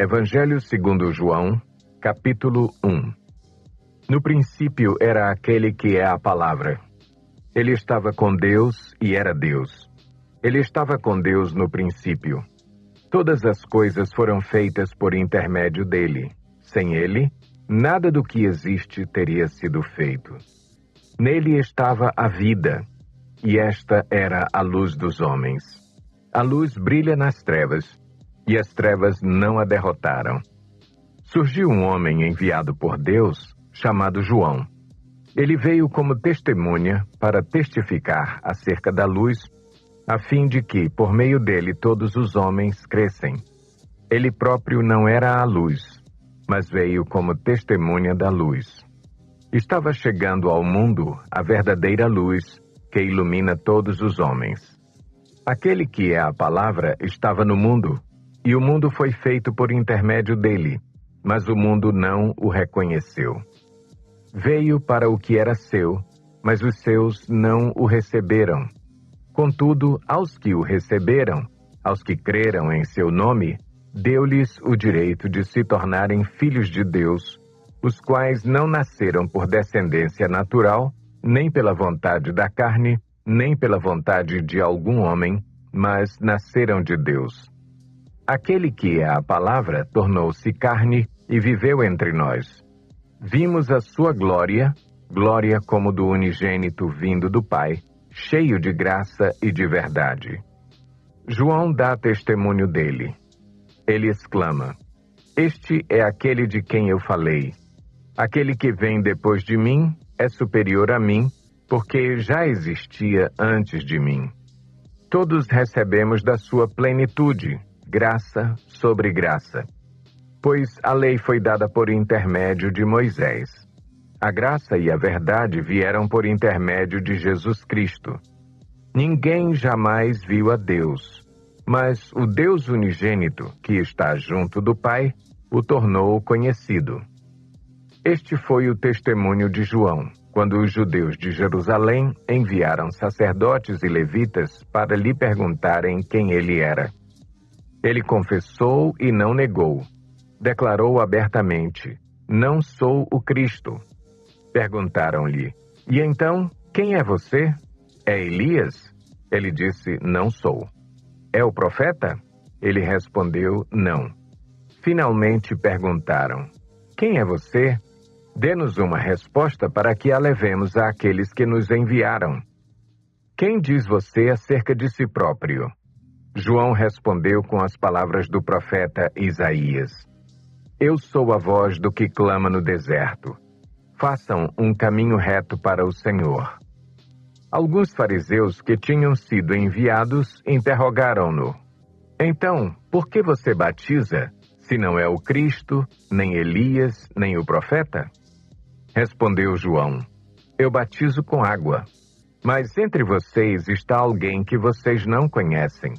Evangelho segundo João, capítulo 1. No princípio era aquele que é a palavra. Ele estava com Deus e era Deus. Ele estava com Deus no princípio. Todas as coisas foram feitas por intermédio dele. Sem ele, nada do que existe teria sido feito. Nele estava a vida, e esta era a luz dos homens. A luz brilha nas trevas, e as trevas não a derrotaram. Surgiu um homem enviado por Deus, chamado João. Ele veio como testemunha para testificar acerca da luz, a fim de que, por meio dele, todos os homens crescem. Ele próprio não era a luz, mas veio como testemunha da luz. Estava chegando ao mundo a verdadeira luz que ilumina todos os homens. Aquele que é a palavra estava no mundo, e o mundo foi feito por intermédio dele, mas o mundo não o reconheceu. Veio para o que era seu, mas os seus não o receberam. Contudo, aos que o receberam, aos que creram em seu nome, deu-lhes o direito de se tornarem filhos de Deus, os quais não nasceram por descendência natural, nem pela vontade da carne, nem pela vontade de algum homem, mas nasceram de Deus. Aquele que é a palavra tornou-se carne e viveu entre nós. Vimos a sua glória, glória como do unigênito vindo do Pai, cheio de graça e de verdade. João dá testemunho dele. Ele exclama: Este é aquele de quem eu falei. Aquele que vem depois de mim é superior a mim, porque já existia antes de mim. Todos recebemos da sua plenitude, graça sobre graça. Pois a lei foi dada por intermédio de Moisés. A graça e a verdade vieram por intermédio de Jesus Cristo. Ninguém jamais viu a Deus, mas o Deus unigênito, que está junto do Pai, o tornou conhecido. Este foi o testemunho de João, quando os judeus de Jerusalém enviaram sacerdotes e levitas para lhe perguntarem quem ele era. Ele confessou e não negou. Declarou abertamente: Não sou o Cristo. Perguntaram-lhe: E então, quem é você? É Elias? Ele disse: Não sou. É o profeta? Ele respondeu: Não. Finalmente perguntaram: Quem é você? Dê-nos uma resposta para que a levemos àqueles que nos enviaram. Quem diz você acerca de si próprio? João respondeu com as palavras do profeta Isaías: Eu sou a voz do que clama no deserto. Façam um caminho reto para o Senhor. Alguns fariseus que tinham sido enviados interrogaram-no: Então, por que você batiza, se não é o Cristo, nem Elias, nem o profeta? Respondeu João: Eu batizo com água, mas entre vocês está alguém que vocês não conhecem.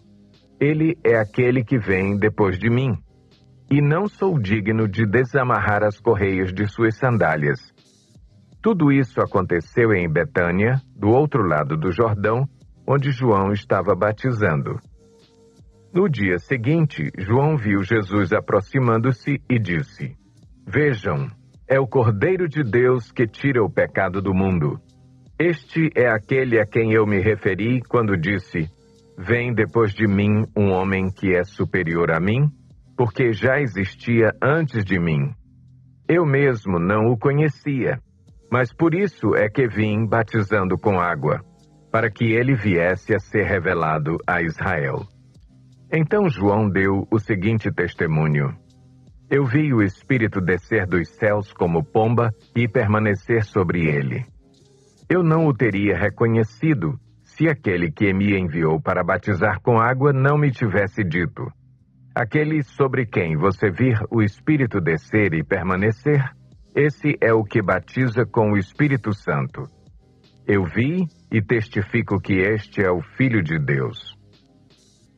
Ele é aquele que vem depois de mim, e não sou digno de desamarrar as correias de suas sandálias. Tudo isso aconteceu em Betânia, do outro lado do Jordão, onde João estava batizando. No dia seguinte, João viu Jesus aproximando-se e disse: Vejam, é o Cordeiro de Deus que tira o pecado do mundo. Este é aquele a quem eu me referi quando disse: Vem depois de mim um homem que é superior a mim, porque já existia antes de mim. Eu mesmo não o conhecia, mas por isso é que vim batizando com água, para que ele viesse a ser revelado a Israel. Então João deu o seguinte testemunho: Eu vi o Espírito descer dos céus como pomba e permanecer sobre ele. Eu não o teria reconhecido se aquele que me enviou para batizar com água não me tivesse dito: Aquele sobre quem você vir o Espírito descer e permanecer, esse é o que batiza com o Espírito Santo. Eu vi e testifico que este é o Filho de Deus.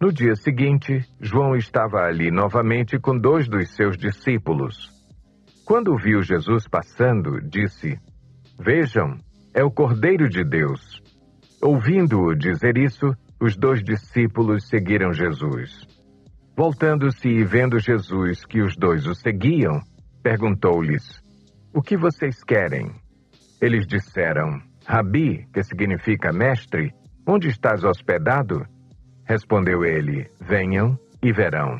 No dia seguinte, João estava ali novamente com 2 dos seus discípulos. Quando viu Jesus passando, disse: Vejam, é o Cordeiro de Deus. Ouvindo-o dizer isso, os 2 discípulos seguiram Jesus. Voltando-se e vendo Jesus que os dois o seguiam, perguntou-lhes: O que vocês querem? Eles disseram: Rabi, que significa mestre, onde estás hospedado? Respondeu ele: Venham e verão.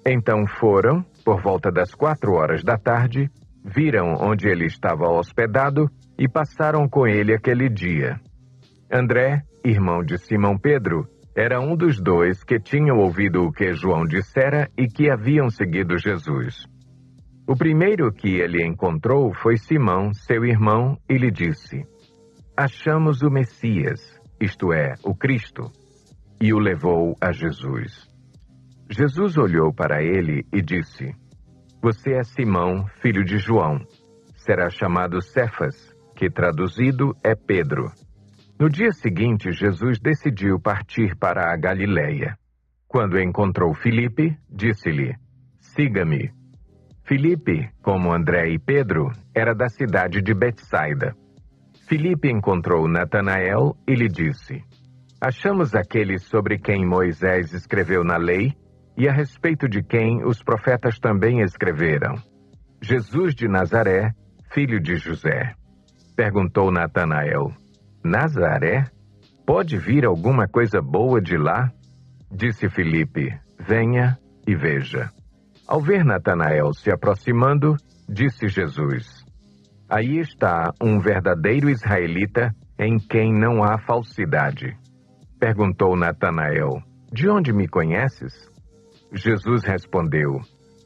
Então foram, por volta das 4 horas da tarde, viram onde ele estava hospedado e passaram com ele aquele dia. André, irmão de Simão Pedro, era um dos dois que tinham ouvido o que João dissera e que haviam seguido Jesus. O primeiro que ele encontrou foi Simão, seu irmão, e lhe disse: Achamos o Messias, isto é, o Cristo, e o levou a Jesus. Jesus olhou para ele e disse: Você é Simão, filho de João. Será chamado Cefas, que traduzido é Pedro. No dia seguinte, Jesus decidiu partir para a Galiléia. Quando encontrou Filipe, disse-lhe: Siga-me. Filipe, como André e Pedro, era da cidade de Betsaida. Filipe encontrou Natanael e lhe disse: Achamos aquele sobre quem Moisés escreveu na lei e a respeito de quem os profetas também escreveram. Jesus de Nazaré, filho de José. Perguntou Natanael: Nazaré? Pode vir alguma coisa boa de lá? Disse Filipe: Venha e veja. Ao ver Natanael se aproximando, disse Jesus: Aí está um verdadeiro israelita em quem não há falsidade. Perguntou Natanael: De onde me conheces? Jesus respondeu: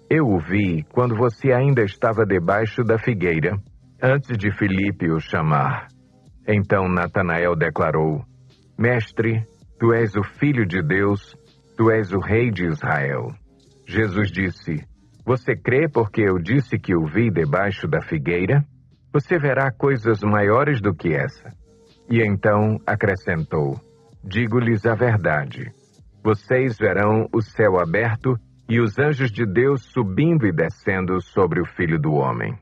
Eu o vi quando você ainda estava debaixo da figueira, antes de Filipe o chamar. Então Natanael declarou: Mestre, tu és o Filho de Deus, tu és o Rei de Israel. Jesus disse: Você crê porque eu disse que o vi debaixo da figueira? Você verá coisas maiores do que essa. E então acrescentou: Digo-lhes a verdade. Vocês verão o céu aberto e os anjos de Deus subindo e descendo sobre o Filho do Homem.